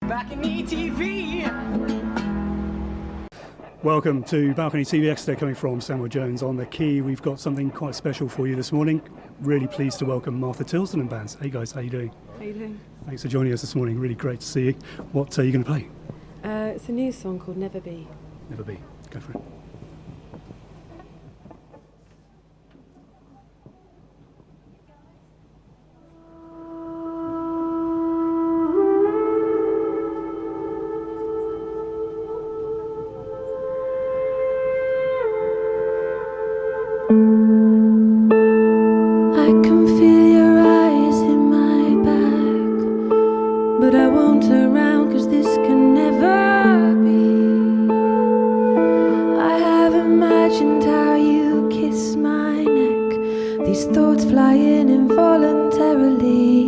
BalconyTV. Welcome to Balcony TV Exeter, coming from Samuel Jones on the Key. We've got something quite special for you this morning. Really pleased to welcome Martha Tilston and bands. Hey guys, how you doing? How you doing? Thanks for joining us this morning. Really great to see you. What are you going to play? It's a new song called Never Be. Never Be. Go for it. I can feel your eyes in my back, but I won't turn around, 'cause this can never be. I have imagined how you kiss my neck, these thoughts flying involuntarily.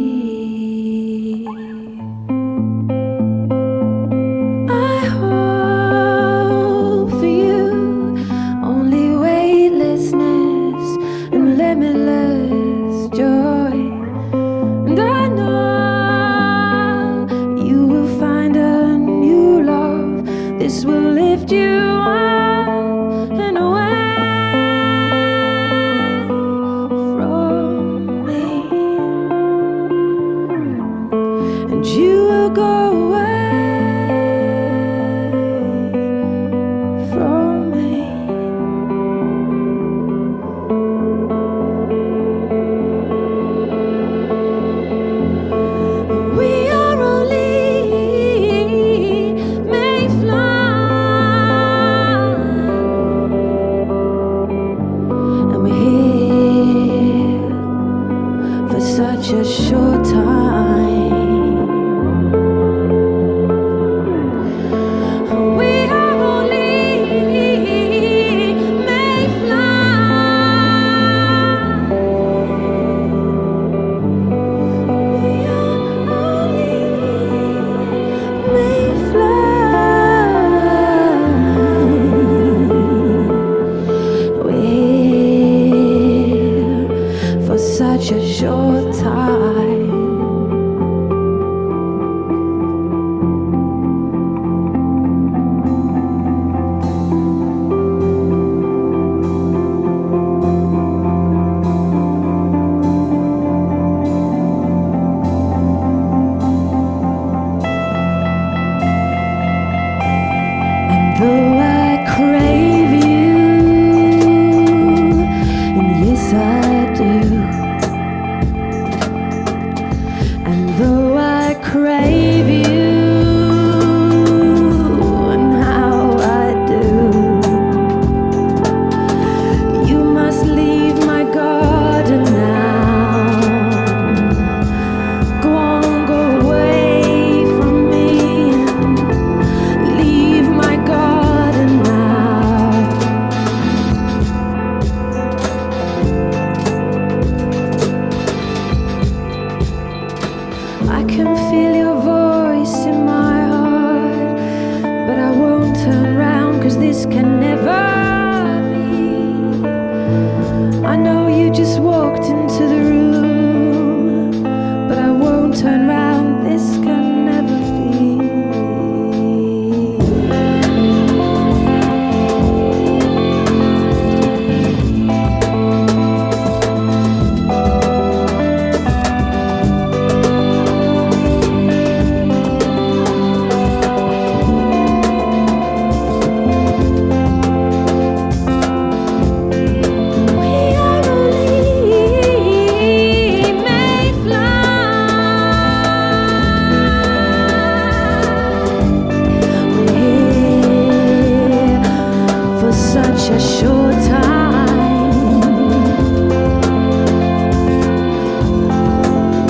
I hope for you only weightlessness and limitless joy, and I know you will find a new love. This will lift you up and away from me, and you will go away from me. We are only made fly, and we're here for such a short time. We are only made fly. We are only made fly. We're here for such a short time. And though I crave you, and yes I do, and though I crave you, and how I do, you must leave my garden now. Go on, go away from me, and leave my garden now. I can feel your voice in my heart, but I won't turn round, 'cause this can never be. I know you just walked into the room, but I won't turn round, this can never be. We are only made fly. We're here for such a short time.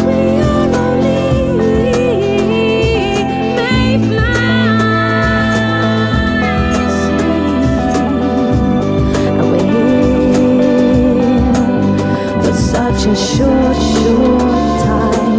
We are only made fly, you see. And we're here for such a short, short time.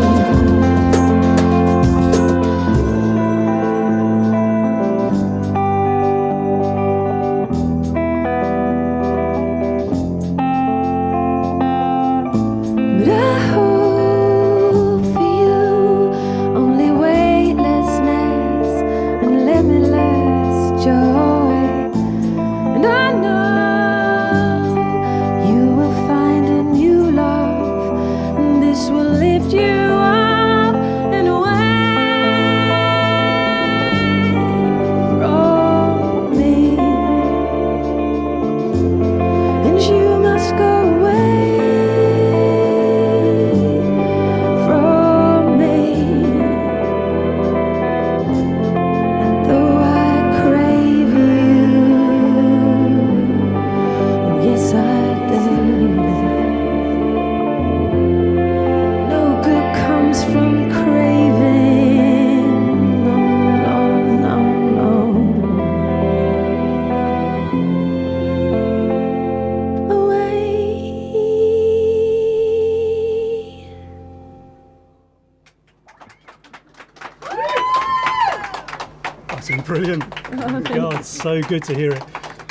Martin. Brilliant. God, so good to hear it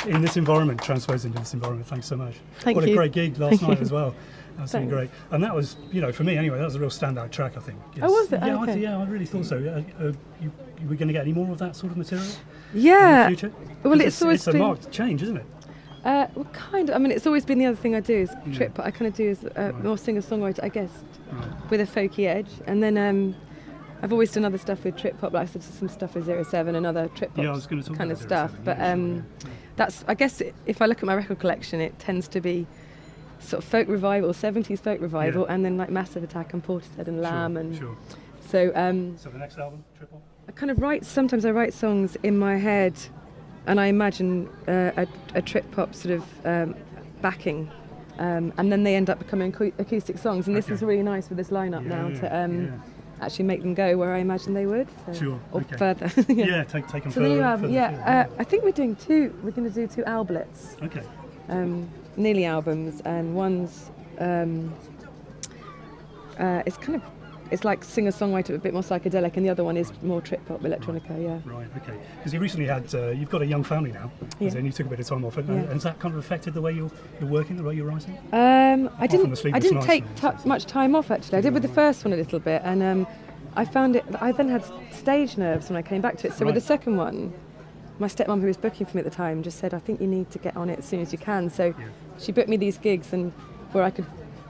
in this environment, transposed into this environment. Thanks so much. Thank what you. a great gig last Thank night you. as well. That's been Thanks. great. And that was, for me anyway, that was a real standout track, I think. Oh, was it? Yeah, Okay. I really thought so. You were going to get any more of that sort of material Yeah. in the future? Well, 'Cause it's always it's a been marked change, isn't it? well, kind of. I mean, it's always been the other thing I do is trip. But I kind of do as more singer-songwriter, I guess, with a folky edge. And then I've always done other stuff with trip hop, like I did some stuff with 07 and other trip hop Yeah, I was going to talk kind about of stuff. 07, But yeah, sure, yeah. that's, I guess, if I look at my record collection, it tends to be sort of folk revival, 70s folk revival, Yeah. and then like Massive Attack and Portishead and Lamb. Sure, And sure. so So the next album, trip hop? I kind of sometimes I write songs in my head and I imagine a trip hop sort of backing, and then they end up becoming acoustic songs, and this Okay. is really nice with this lineup now to actually make them go where I imagine they would. So, Sure, or okay. further. Yeah, take them So further. the new album, further afield, I think we're going to do 2 alblets, Okay. nearly albums, and one's it's like singer-songwriter, a bit more psychedelic, and the other one is more trip-hop, electronica, yeah. Right, okay. Because you recently had, you've got a young family now, Yeah. and you took a bit of time off. And Yeah. has that kind of affected the way you're working, the way you're writing? I from the didn't sleepless nights take and much time off actually. I did with the first one a little bit, and I found it. I then had stage nerves when I came back to it. So with the Right. second one, my stepmom, who was booking for me at the time, just said, "I think you need to get on it as soon as you can." So she booked me these gigs and where I could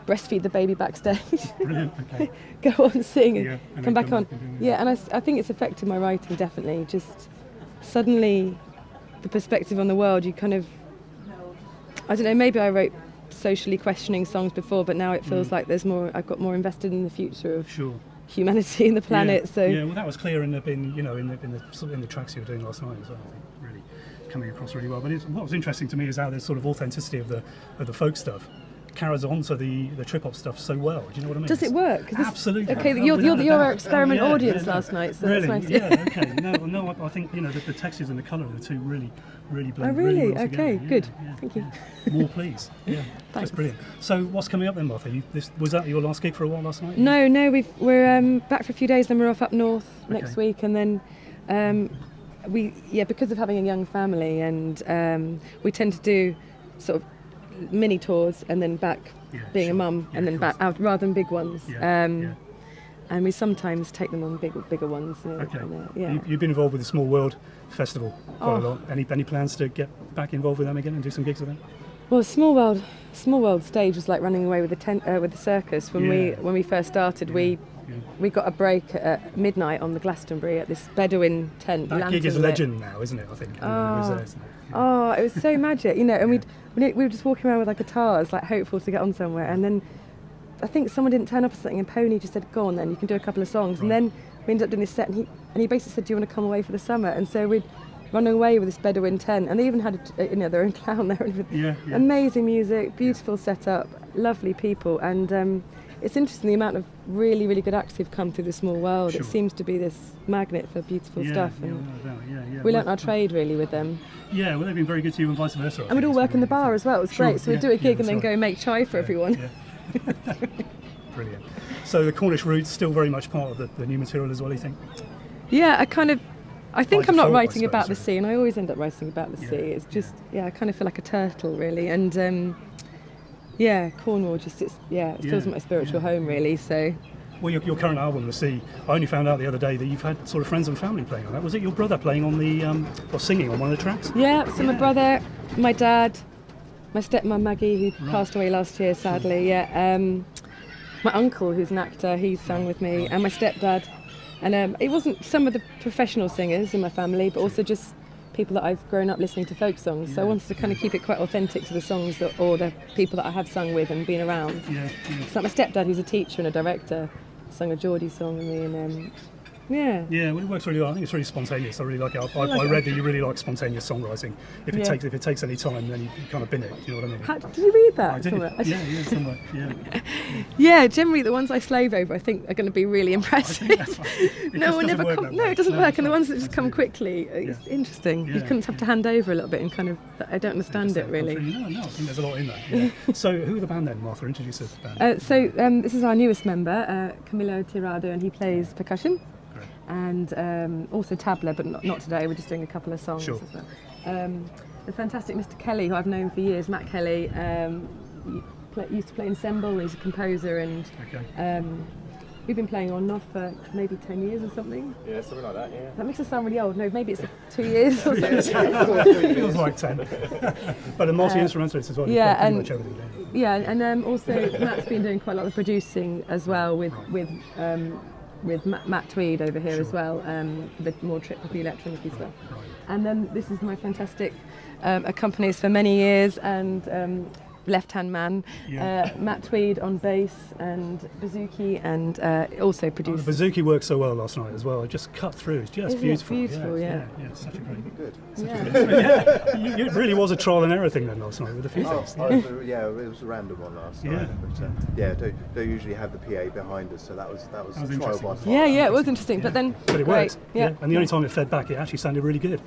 breastfeed the baby backstage, Brilliant, okay. go on sing and Yeah, and come then back come on. back and do it. Yeah, and I think it's affected my writing definitely. Just suddenly, the perspective on the world. You kind of, I don't know. Maybe I wrote socially questioning songs before, but now it feels like there's more. I've got more invested in the future of Sure. humanity and the planet. Yeah, So yeah, well, that was clear in the tracks you were doing last night as well. I think really coming across really well. But what was interesting to me is how this sort of authenticity of the folk stuff carries on to the trip hop stuff so well. Do you know what I mean? does it work? 'Cause this- Absolutely. Okay, No, you're without a our doubt. experiment Oh, yeah, audience yeah, no. last night, so really? that's nice. Yeah. Okay. No. I think the textures and the colour of the two really Oh blend. really? well Okay, together. good. Yeah, Thank you. yeah. More please. Yeah. That's Thanks. brilliant. So what's coming up then, Martha? Was that your last gig for a while last night? No, we're back for a few days. Then we're off up north next Okay. week, and then because of having a young family, and we tend to do sort of mini tours and then back Yeah, being sure. a mum, Yeah, and then of back course. out rather than big ones. Yeah, yeah. And we sometimes take them on bigger ones. Okay. Yeah. You've been involved with the Small World Festival quite a Oh. lot. Any plans to get back involved with them again and do some gigs with them? Well, Small World stage was like running away with the circus when Yeah. we first started. Yeah. We got a break at midnight on the Glastonbury at this Bedouin tent. That gig is lantern lit. legend now, isn't it? I think. It was there, isn't it? Oh, it was so magic, and we were just walking around with our guitars, like hopeful to get on somewhere, and then I think someone didn't turn up or something, and Pony just said, "Go on, then you can do a couple of songs." And Right. then we ended up doing this set, and he basically said, "Do you want to come away for the summer?" And so we'd run away with this Bedouin tent, and they even had their own clown there. And everything. Yeah, yeah. Amazing music, beautiful setup, lovely people, and it's interesting the amount of really, really good acts who've come through the Small World. Sure. It seems to be this magnet for beautiful Yeah, stuff, yeah, and without a doubt, yeah. we learnt Well, our trade really with them. Yeah, well, they've been very good to you and vice versa. I And we'd think. all It's work been in the really bar good. as well. It was Sure, great. So we'd do a gig and then that's go right. make chai for everyone. Yeah. Brilliant. So the Cornish roots still very much part of the new material as well, you think? Yeah, I think By I'm not default, I writing about the suppose, sea, and I always end up writing about the Yeah, sea. It's just, I kind of feel like a turtle, really. And Cornwall it feels Yeah, like my spiritual yeah. home, really. So Well, your current album, The Sea, I only found out the other day that you've had sort of friends and family playing on that. Was it your brother playing on the, or singing on one of the tracks? so my Yeah. brother, my dad, my stepmom Maggie, who Right. passed away last year, sadly. My uncle, who's an actor, he sang with me, and my stepdad. And it wasn't some of the professional singers in my family, but also just people that I've grown up listening to folk songs. So I wanted to kind of keep it quite authentic to the songs or the people that I have sung with and been around. Yeah. So my stepdad, who's a teacher and a director, sung a Geordie song with me, and Yeah, well, it works really well. I think it's really spontaneous. I really like it. I read that you really like spontaneous songwriting. If it takes any time, then you kind of bin it. Do you know what I mean? Did you read that? I did. somewhere? Yeah, somewhere. Yeah. Yeah, generally the ones I slave over, I think, are going to be really impressive. That's right. It No, just one doesn't never work come. that No, way. it doesn't No, work. it's And the not. ones that just come Absolutely. quickly, it's interesting. You Yeah, couldn't have to hand over a little bit and kind of. I don't understand it really. No, I think there's a lot in that. Yeah. So, who are the band then, Martha? Introduce us to the band. This is our newest member, Camilo Tirado, and he plays percussion. and also tabla, but not today. We're just doing a couple of songs Sure. as well. The fantastic Mr. Kelly, who I've known for years, Matt Kelly, used to play ensemble. He's a composer, and we've been playing on and off for maybe 10 years or something. Yeah, something like that, yeah. That makes us sound really old. No, maybe it's 2 years or something. It feels like 10. But a multi-instrumentalist as well. yeah, you play pretty and- much everything, don't you? Yeah, and also Matt's been doing quite a lot of producing as well with Matt Tweed over here as well, for the more trip-hoppy electronic stuff. And then this is my fantastic accompanist for many years and left-hand man, Matt Tweed on bass and bouzouki, and also The produced. bouzouki worked so well last night as well. It just cut through. It's just Isn't it beautiful. beautiful, yeah. Such a great. Good. Yeah. It really was a trial and error thing then last night with a few things. Yeah, it was a random one last Yeah. night. But don't usually have the PA behind us, so that was a trial interesting. by far. Yeah, it was interesting, but then But it great. worked. Yeah. And the only time it fed back, it actually sounded really good.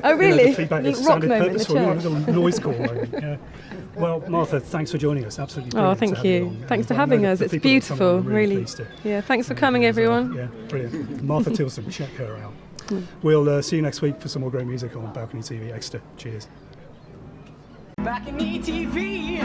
Oh, really? The feedback, it Little rock sounded moment in the purposeful, a church. little noise call moment. Yeah. Well, Martha, thanks for joining us. Absolutely Oh, brilliant to thank have you. on. Thanks for And I know having that us. the It's people that come on beautiful, are really. pleased to- Yeah, thanks for coming, everyone. Yeah, brilliant. Martha Tilston, check her out. We'll see you next week for some more great music on Balcony TV Extra. Cheers. BalconyTV.